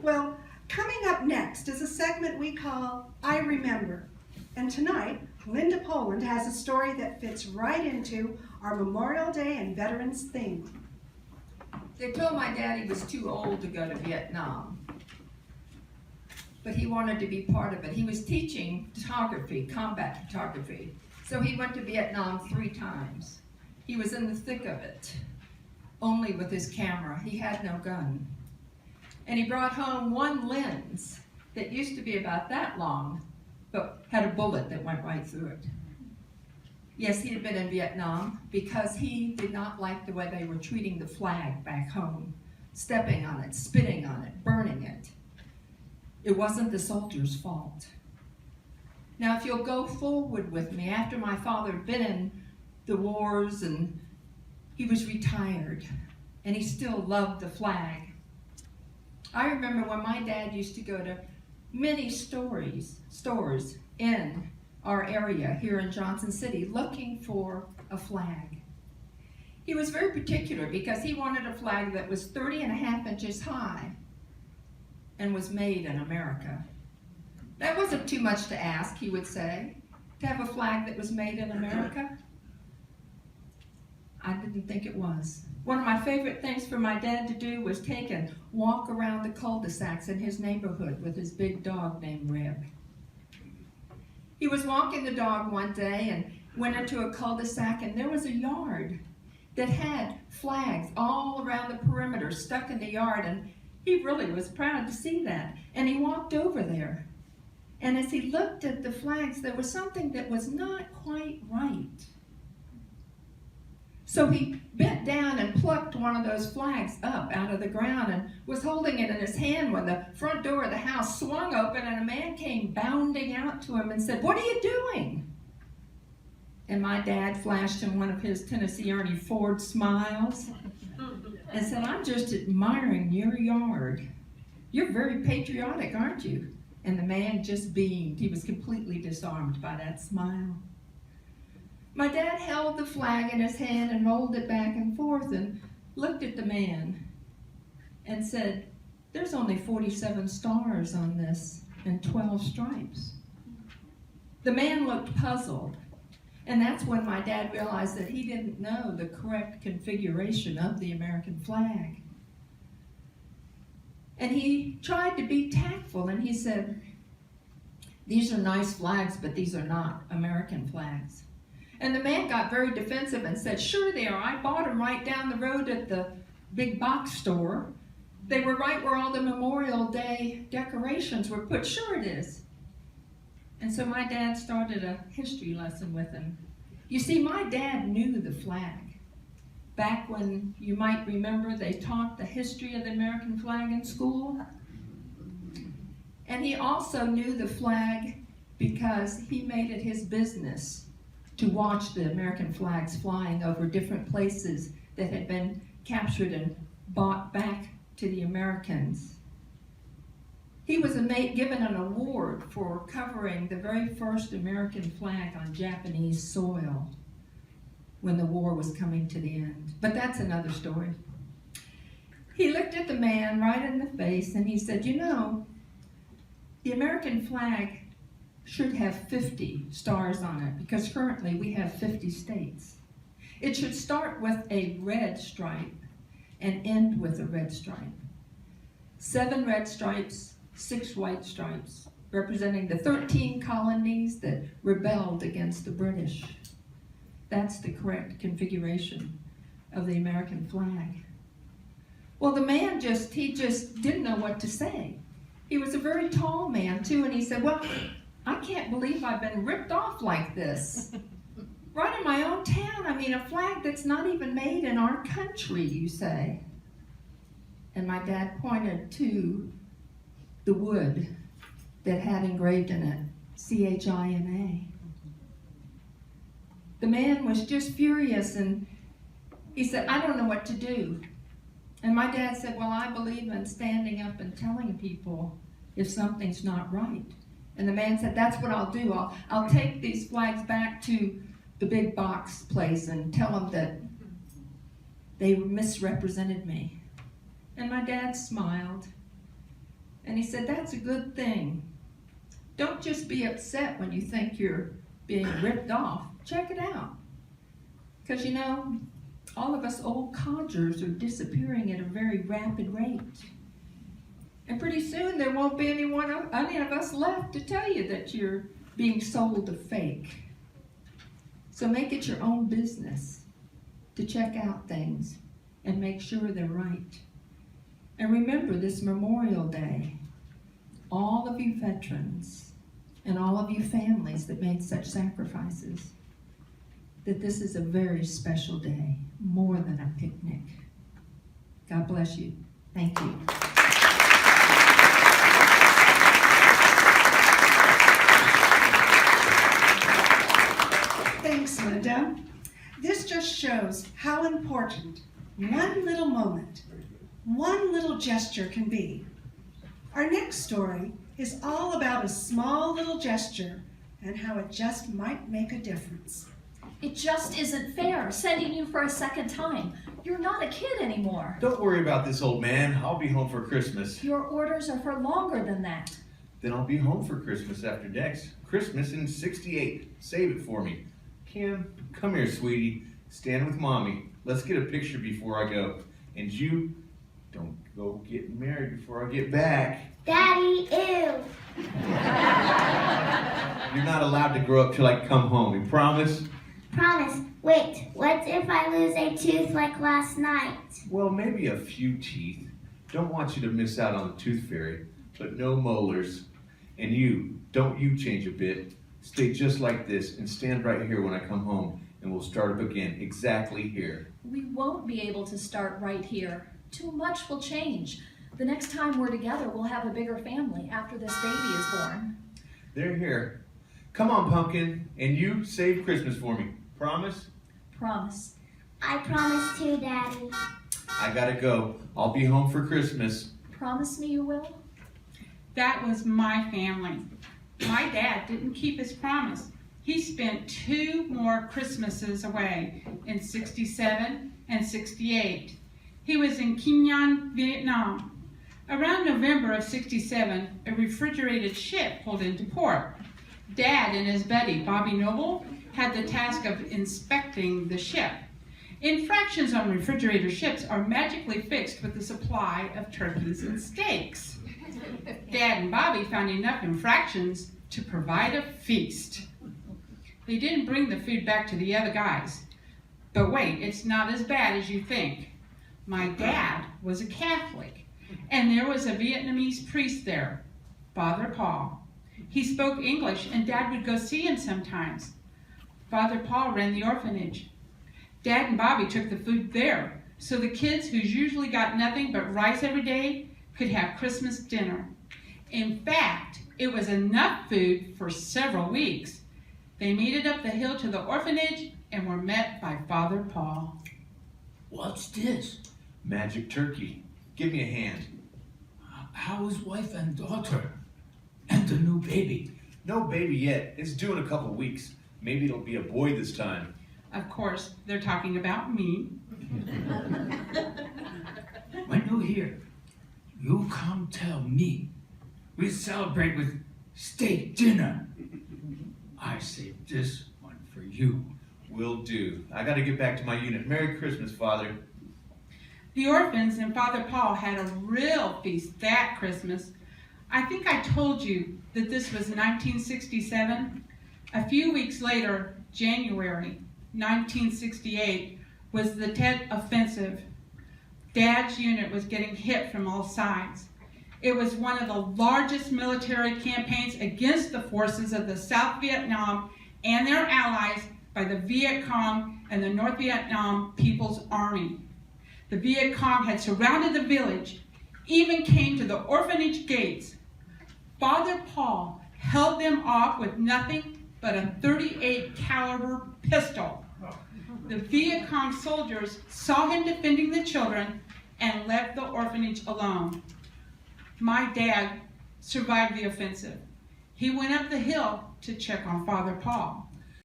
Well, coming up next is a segment we call I Remember. And tonight, Linda Poland has a story that fits right into our Memorial Day and Veterans theme. They told my dad he was too old to go to Vietnam, but he wanted to be part of it. He was teaching photography, combat photography, so he went to Vietnam 3 times. He was in the thick of it, only with his camera. He had no gun. And he brought home one lens that used to be about that long, but had a bullet that went right through it. Yes, he had been in Vietnam because he did not like the way they were treating the flag back home, stepping on it, spitting on it, burning it. It wasn't the soldiers' fault. Now, if you'll go forward with me, after my father had been in the wars and he was retired and he still loved the flag. I remember when my dad used to go to many stores in our area here in Johnson City looking for a flag. He was very particular because he wanted a flag that was 30.5 inches high and was made in America. That wasn't too much to ask, he would say, to have a flag that was made in America. I didn't think it was. One of my favorite things for my dad to do was take and walk around the cul-de-sacs in his neighborhood with his big dog named Reb. He was walking the dog one day and went into a cul-de-sac, and there was a yard that had flags all around the perimeter stuck in the yard, and he really was proud to see that. And he walked over there. And as he looked at the flags, there was something that was not quite right. So he bent down and plucked one of those flags up out of the ground and was holding it in his hand when the front door of the house swung open and a man came bounding out to him and said, "What are you doing?" And my dad flashed him one of his Tennessee Ernie Ford smiles and said, "I'm just admiring your yard. You're very patriotic, aren't you?" And the man just beamed. He was completely disarmed by that smile. My dad held the flag in his hand and rolled it back and forth and looked at the man and said, "There's only 47 stars on this and 12 stripes." The man looked puzzled, and that's when my dad realized that he didn't know the correct configuration of the American flag. And he tried to be tactful, and he said, "These are nice flags, but these are not American flags." And the man got very defensive and said, "Sure they are. I bought them right down the road at the big box store. They were right where all the Memorial Day decorations were put. Sure it is." And so my dad started a history lesson with him. You see, my dad knew the flag. Back when, you might remember, they taught the history of the American flag in school. And he also knew the flag because he made it his business to watch the American flags flying over different places that had been captured and brought back to the Americans. He was given an award for covering the very first American flag on Japanese soil when the war was coming to the end. But that's another story. He looked at the man right in the face and he said, "You know, the American flag should have 50 stars on it because currently we have 50 states. It should start with a red stripe and end with a red stripe. 7 red stripes, 6 white stripes, representing the 13 colonies that rebelled against the British. That's the correct configuration of the American flag." Well, the man he just didn't know what to say. He was a very tall man too, and he said, "Well, I can't believe I've been ripped off like this. Right in my own town. I mean, a flag that's not even made in our country, you say." And my dad pointed to the wood that had engraved in it, CHINA. The man was just furious, and he said, "I don't know what to do." And my dad said, "Well, I believe in standing up and telling people if something's not right." And the man said, "That's what I'll do. I'll take these flags back to the big box place and tell them that they misrepresented me." And my dad smiled. And he said, that's a good thing. Don't just be upset when you think you're being ripped off. Check it out. Because you know, all of us old codgers are disappearing at a very rapid rate. And pretty soon there won't be any of us left to tell you that you're being sold a fake. So make it your own business to check out things and make sure they're right. And remember this Memorial Day, all of you veterans and all of you families that made such sacrifices, that this is a very special day, more than a picnic. God bless you. Thank you. Thanks, Linda. This just shows how important one little moment, one little gesture can be. Our next story is all about a small little gesture and how it just might make a difference. It just isn't fair, sending you for a second time. You're not a kid anymore. Don't worry about this, old man. I'll be home for Christmas. Your orders are for longer than that. Then I'll be home for Christmas after next. Christmas in 68. Save it for me. Kim, come here, sweetie. Stand with Mommy. Let's get a picture before I go. And you, don't go get married before I get back. Daddy, ew. You're not allowed to grow up till I come home. You promise? Promise. Wait, what if I lose a tooth like last night? Well, maybe a few teeth. Don't want you to miss out on the tooth fairy, but no molars. And you, don't you change a bit. Stay just like this and stand right here when I come home, and we'll start up again exactly here. We won't be able to start right here. Too much will change. The next time we're together, we'll have a bigger family after this baby is born. They're here. Come on, Pumpkin, and you save Christmas for me. Promise? Promise. I promise too, Daddy. I gotta go. I'll be home for Christmas. Promise me you will? That was my family. My dad didn't keep his promise. He spent 2 more Christmases away in 67 and 68. He was in Kim Nhan, Vietnam. Around November of 67, a refrigerated ship pulled into port. Dad and his buddy, Bobby Noble, had the task of inspecting the ship. Infractions on refrigerator ships are magically fixed with the supply of turkeys and steaks. Dad and Bobby found enough infractions to provide a feast. They didn't bring the food back to the other guys. But wait, it's not as bad as you think. My dad was a Catholic, and there was a Vietnamese priest there, Father Paul. He spoke English, and Dad would go see him sometimes. Father Paul ran the orphanage. Dad and Bobby took the food there, so the kids who usually got nothing but rice every day could have Christmas dinner. In fact, it was enough food for several weeks. They made it up the hill to the orphanage and were met by Father Paul. What's this? Magic turkey. Give me a hand. How is wife and daughter? And the new baby? No baby yet. It's due in a couple weeks. Maybe it'll be a boy this time. Of course, they're talking about me. When you're here, you come tell me. We celebrate with steak dinner. I saved this one for you. Will do. I gotta get back to my unit. Merry Christmas, Father. The orphans and Father Paul had a real feast that Christmas. I think I told you that this was 1967. A few weeks later, January 1968, was the Tet Offensive. Dad's unit was getting hit from all sides. It was one of the largest military campaigns against the forces of the South Vietnam and their allies by the Viet Cong and the North Vietnam People's Army. The Viet Cong had surrounded the village, even came to the orphanage gates. Father Paul held them off with nothing but a .38 caliber pistol. The Viet Cong soldiers saw him defending the children and left the orphanage alone. My dad survived the offensive. He went up the hill to check on Father Paul.